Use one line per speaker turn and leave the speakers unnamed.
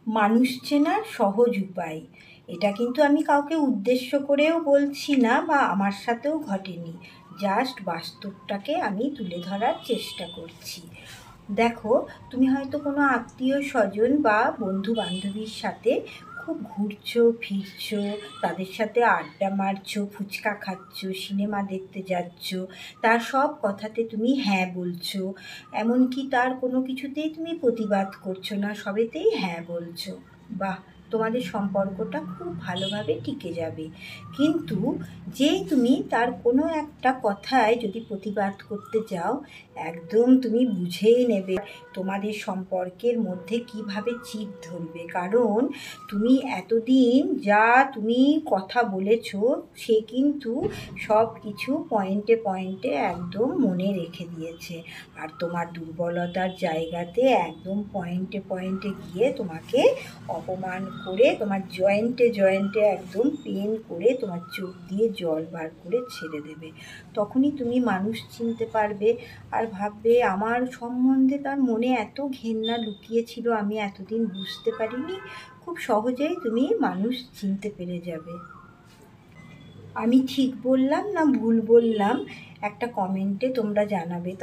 মানুষ চেনার সহজ উপায়। এটা কিন্তু আমি কাউকে উদ্দেশ্য করেও বলছি না বা আমার সাথেও ঘটেনি, জাস্ট বাস্তবটাকে আমি তুলে ধরার চেষ্টা করছি। দেখো, তুমি হয়তো কোনো আত্মীয় স্বজন বা বন্ধু বান্ধবীর সাথে খুব ঘুরছো ফিরছো, তাদের সাথে আড্ডা মারছো, ফুচকা খাচ্ছো, সিনেমা দেখতে যাচ্ছ, তার সব কথাতে তুমি হ্যাঁ বলছো, এমনকি তার কোনো কিছুতেই তুমি প্রতিবাদ করছো না, সবেতেই হ্যাঁ বলছো। বাহ, তোমাদের সম্পর্কটা খুব ভালোভাবে টিকে যাবে। কিন্তু যেই তুমি তার কোনো একটা কথায় যদি প্রতিবাদ করতে যাও, একদম তুমি বুঝেই নেবে তোমাদের সম্পর্কের মধ্যে কিভাবে চিড় ধরবে। কারণ তুমি এতদিন যা তুমি কথা বলেছো, সে কিন্তু সব কিছু পয়েন্টে পয়েন্টে একদম মনে রেখে দিয়েছে। আর তোমার দুর্বলতার জায়গাতে একদম পয়েন্টে পয়েন্টে গিয়ে তোমাকে অপমান করে, তোমার জয়েন্টে জয়েন্টে একদম পেন করে, তোমার চোখ দিয়ে জল বার করে ছেড়ে দেবে। তখনই তুমি মানুষ চিনতে পারবে আর ভাববে, আমার সম্বন্ধে তার মনে এত ঘেন্না লুকিয়েছিল, আমি এতদিন বুঝতে পারিনি। খুব সহজেই তুমি মানুষ চিনতে পেরে যাবে। আমি ঠিক বললাম না ভুল বললাম, একটা কমেন্টে তোমরা জানাবে।